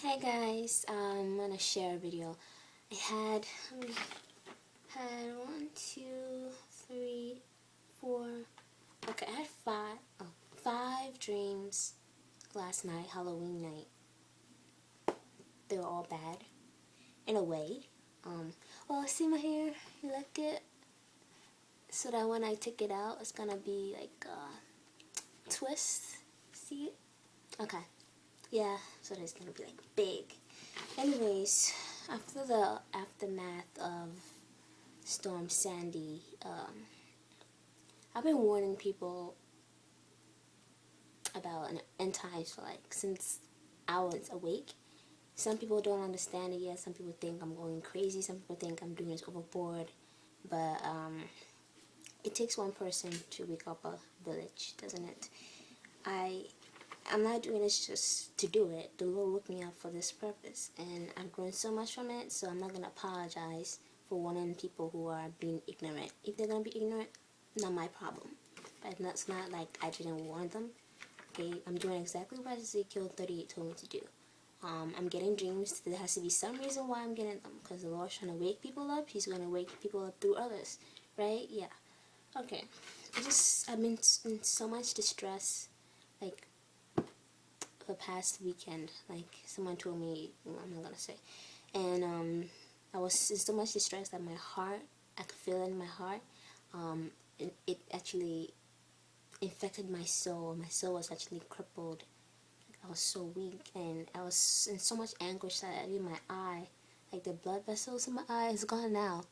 Hey guys, I'm gonna share a video. I had one, two, three, four. Okay, I had five dreams last night, Halloween night. They were all bad, in a way. Well, see my hair? You like it? So that when I take it out, it's gonna be like a twist. See it? Okay. Yeah. So it's gonna be like big. Anyways, after the aftermath of Storm Sandy, I've been warning people about end times for since I was awake. Some people don't understand it yet. Some people think I'm going crazy. Some people think I'm doing this overboard. But it takes one person to wake up a village, doesn't it? I'm not doing this just to do it. The Lord woke me up for this purpose, and I've grown so much from it, so I'm not going to apologize for warning people who are being ignorant. If they're going to be ignorant, not my problem. But that's not like I didn't warn them. Okay, I'm doing exactly what Ezekiel 38 told me to do. I'm getting dreams. There has to be some reason why I'm getting them, because the Lord's trying to wake people up. He's going to wake people up through others, right? Yeah. Okay. I've been in so much distress, like, the past weekend. Like, someone told me, I'm not gonna say, and I was in so much distress that my heart, I could feel it in my heart. It actually infected my soul. My soul was actually crippled. I was so weak, and I was in so much anguish that in my eye, like the blood vessels in my eye is gone now.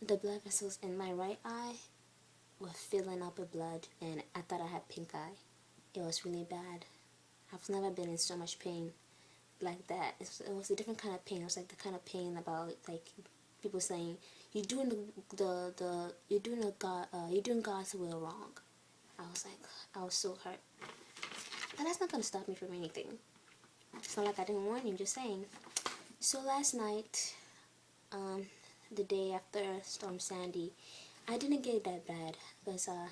The blood vessels in my right eye were filling up with blood, and I thought I had pink eye. It was really bad. I've never been in so much pain like that. It was a different kind of pain. It was like the kind of pain about like people saying you're doing you're doing God's will wrong. I was so hurt. But that's not gonna stop me from anything. It's not like I didn't warn you. I'm just saying. So last night, the day after Storm Sandy, I didn't get it that bad because I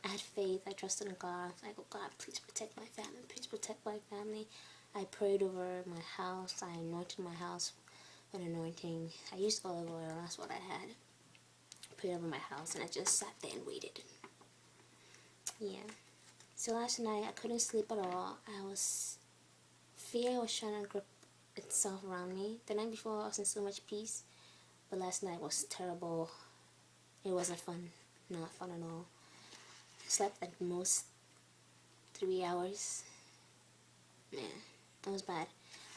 had faith. I trusted in God. I was like, oh God, please protect my family. Please protect my family. I prayed over my house. I anointed my house with anointing. I used olive oil. That's what I had. I prayed over my house, and I just sat there and waited. Yeah. So last night, I couldn't sleep at all. Fear was trying to grip itself around me. The night before, I was in so much peace. But last night was terrible. It wasn't fun. Not fun at all. I slept at most 3 hours. Man, that was bad.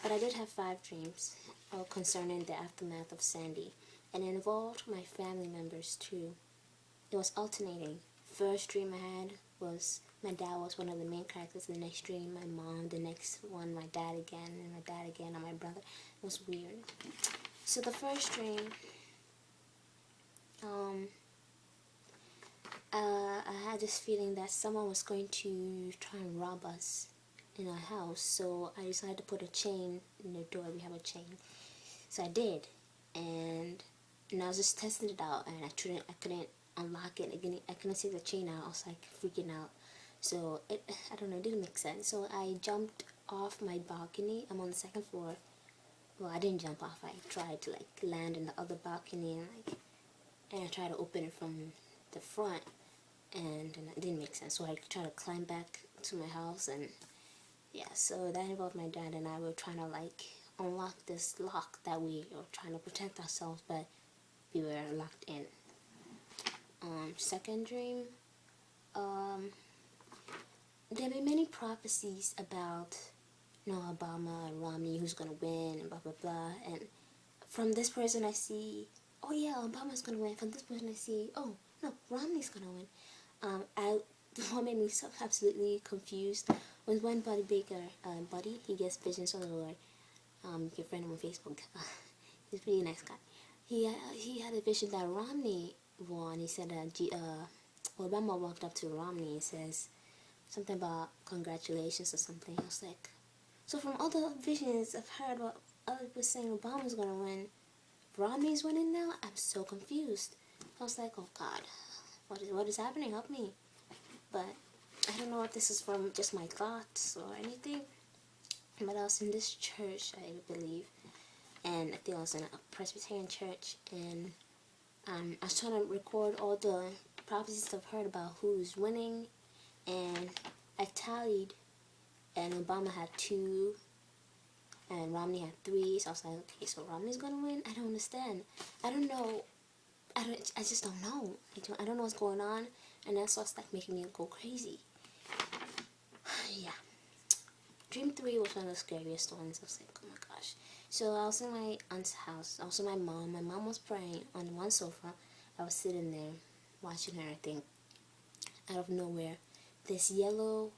But I did have 5 dreams, all concerning the aftermath of Sandy, and it involved my family members too. It was alternating. First dream I had was my dad was one of the main characters. The next dream, my mom. The next one, my dad again, and my dad again, and my brother. It was weird. So the first dream, I had this feeling that someone was going to try and rob us in our house, so I decided to put a chain in the door. We have a chain, so I did, and I was just testing it out, and I couldn't unlock it. I couldn't take the chain out. I was like freaking out. So I don't know, it didn't make sense. So I jumped off my balcony. I'm on the 2nd floor. Well, I didn't jump off. I tried to like land in the other balcony, and I tried to open it from the front, and it didn't make sense. So I tried to climb back to my house, and yeah, so that involved my dad and I were trying to like unlock this lock that we were trying to protect ourselves, but we were locked in. Second dream, there were many prophecies about, Obama and Romney, who's gonna win, and blah blah blah. And from this person I see, oh yeah, Obama's gonna win. From this person I see, oh no, Romney's gonna win. What made me so absolutely confused was when Buddy Baker, Buddy, he gets visions from the Lord. You can friend him on Facebook. He's a pretty nice guy. He had a vision that Romney won. He said Obama walked up to Romney and says something about congratulations or something. I was like, so from all the visions I've heard about other people saying Obama's gonna win, Romney's winning now? I'm so confused. I was like, oh God, what is happening? Help me. But I don't know if this is from just my thoughts or anything. but I was in this church, I believe, and I think I was in a Presbyterian church, and I was trying to record all the prophecies I've heard about who's winning, and I tallied, and Obama had 2, and Romney had 3, so I was like, okay, so Romney's gonna win? I don't understand. I don't know. I just don't know. I don't know what's going on, and that's what's like making me go crazy. Yeah. Dream 3 was one of the scariest ones. I was like, oh my gosh. So I was in my aunt's house. I was with my mom. My mom was praying on one sofa. I was sitting there watching her, I think. Out of nowhere, this yellow,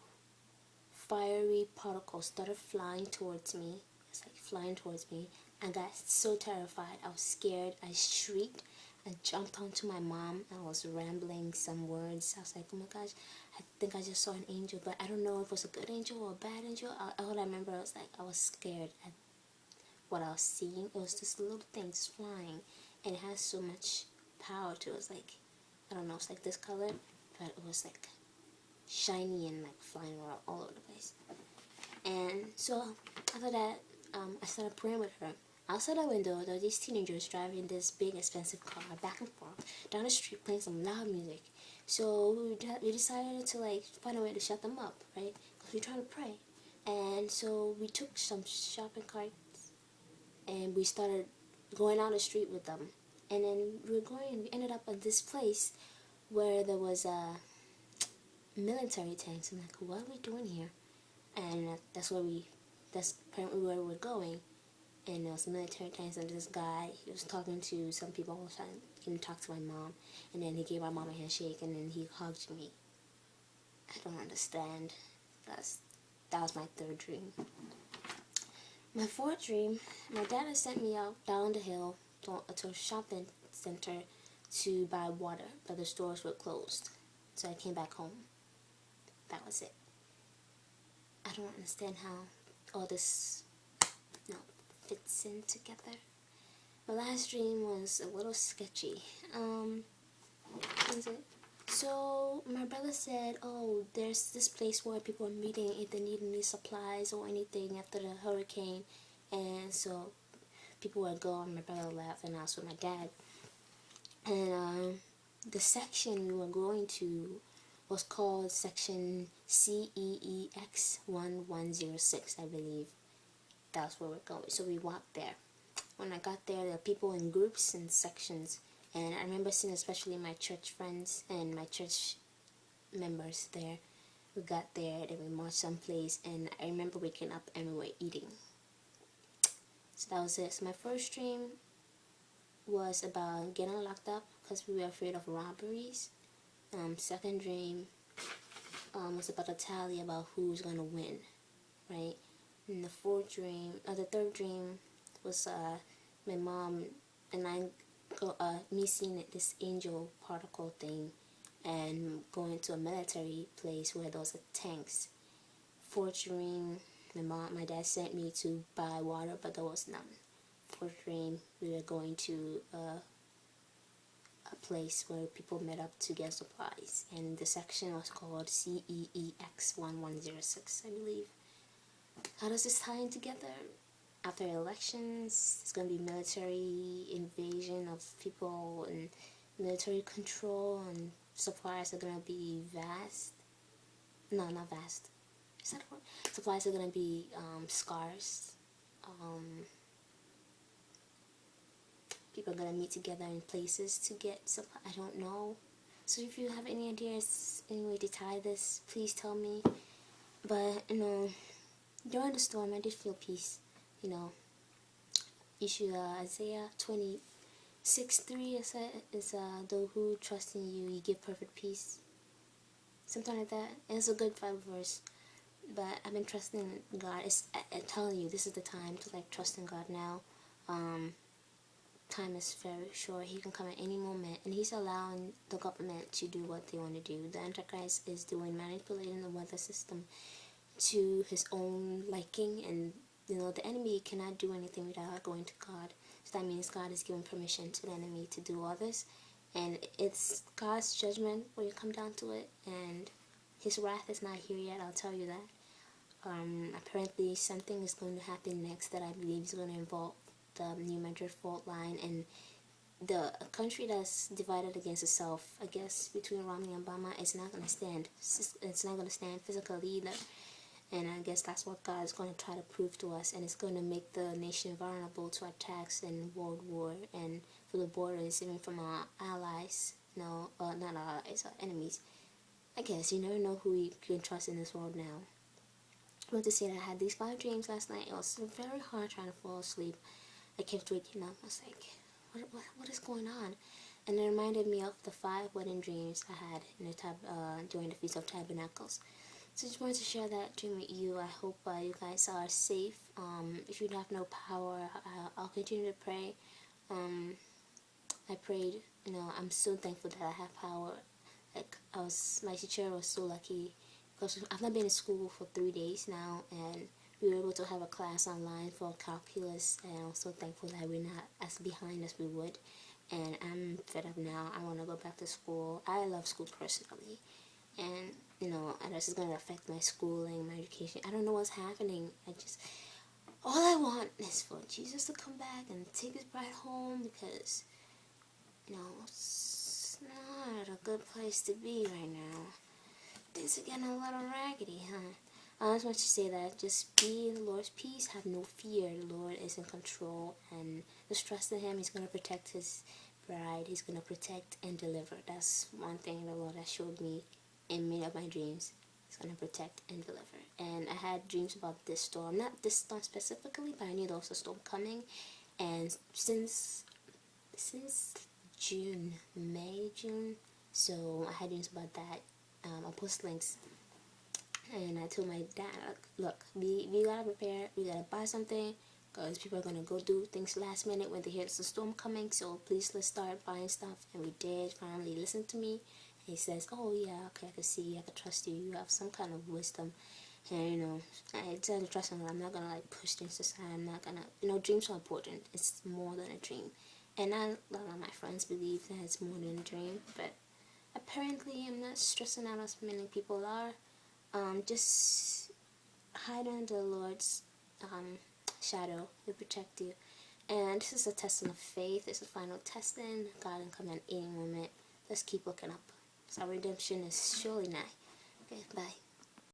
fiery particle started flying towards me. It's like flying towards me. I got so terrified. I was scared. I shrieked. I jumped onto my mom. I was rambling some words. I was like, oh my gosh, I think I just saw an angel, but I don't know if it was a good angel or a bad angel. All I remember was like, I was scared at what I was seeing. It was this little thing just flying, and it has so much power to it. It was like, I don't know, it's like this color, but it was like shiny and like flying around all over the place. And so after that, I started praying with her. Outside the window, there were these teenagers driving this big, expensive car back and forth down the street playing some loud music. So we decided to like find a way to shut them up, right? Because we were trying to pray. And so we took some shopping carts and we started going down the street with them. And then we ended up at this place where there was military tanks. I'm like, what are we doing here? And that's apparently where we're going. And there was military tanks, and this guy, he was talking to some people all the time. He didn't talk to my mom, and then he gave my mom a handshake, and then he hugged me. I don't understand. That was my 3rd dream. My 4th dream, my dad had sent me out down the hill to a shopping center to buy water, but the stores were closed. So I came back home. That was it. I don't understand how all this fits in together. My last dream was a little sketchy. What is it? So my brother said, oh, there's this place where people are meeting if they need any supplies or anything after the hurricane. And so people were gone. My brother left, and I was with my dad. And the section we were going to was called section CEEX 1106, I believe. That's where we're going. So we walked there. When I got there were people in groups and sections. And I remember seeing especially my church friends and my church members there. We got there, then we marched someplace, and I remember waking up and we were eating. So that was it. So my first dream was about getting locked up because we were afraid of robberies. Second dream was about a tally about who's gonna win, right? And the third dream was my mom and I me seeing this angel particle thing and going to a military place where there was tanks. Fourth dream, my dad sent me to buy water, but there was none. Fourth dream, we were going to a place where people met up to get supplies, and the section was called CEEX 1106, I believe. How does this tie in together? After elections, it's going to be military invasion of people and military control, and supplies are going to be vast. No, not vast. Is that a word? Supplies are going to be scarce. People are going to meet together in places to get supply. I don't know. So if you have any ideas, any way to tie this, please tell me. But, during the storm, I did feel peace. Isaiah 26:3 is those who trust in you, you give perfect peace. Something like that. And it's a good Bible verse. But I've been trusting in God. I'm telling you, this is the time to trust in God now. Time is very short. He can come at any moment, and he's allowing the government to do what they want to do. The Antichrist is manipulating the weather system to his own liking, and the enemy cannot do anything without going to God. So that means God is giving permission to the enemy to do all this, and it's God's judgment when you come down to it, and his wrath is not here yet, I'll tell you that. Apparently something is going to happen next that I believe is going to involve the New Madrid fault line, and the country that's divided against itself, I guess, between Romney and Obama, is not going to stand. It's not going to stand physically either. And I guess that's what God is going to try to prove to us, and it's going to make the nation vulnerable to attacks and world war, and for the borders, even from our allies. No, not our allies, our enemies. I guess you never know who you can trust in this world now. I want to say that I had these 5 dreams last night. It was very hard trying to fall asleep. I kept waking up. I was like, what is going on? And it reminded me of the 5 wedding dreams I had in during the Feast of Tabernacles. So I just wanted to share that dream with you. I hope you guys are safe. If you have no power, I'll continue to pray. I prayed, I'm so thankful that I have power. Like, my teacher was so lucky, because I've not been in school for 3 days now, and we were able to have a class online for calculus, and I'm so thankful that we're not as behind as we would. And I'm fed up now. I want to go back to school. I love school personally, and and this is going to affect my schooling, my education. I don't know what's happening. All I want is for Jesus to come back and take his bride home, because it's not a good place to be right now. Things are getting a little raggedy, huh? I just want to say that just be in the Lord's peace, have no fear. The Lord is in control, and just trust in him. He's going to protect his bride. He's going to protect and deliver. That's one thing the Lord has showed me in many of my dreams. He's going to protect and deliver. And I had dreams about this storm. Not this storm specifically, but I knew there was a storm coming. And since June, so I had dreams about that. I'll post links. And I told my dad, look, we gotta prepare, we gotta buy something, because people are gonna go do things last minute when they hear there's a storm coming, so please let's start buying stuff. And we did. Finally listened to me, and he says, oh yeah, okay, I can see, I can trust you, you have some kind of wisdom. And I decided to trust him. I'm not gonna push things aside. I'm not gonna, dreams are important. It's more than a dream. And a lot of my friends believe that it's more than a dream, but apparently I'm not stressing out as many people are. Just hide under the Lord's shadow. He'll protect you. And this is a testing of faith. It's a final testing. God can come at any moment. Let's keep looking up. So our redemption is surely nigh. Okay, bye.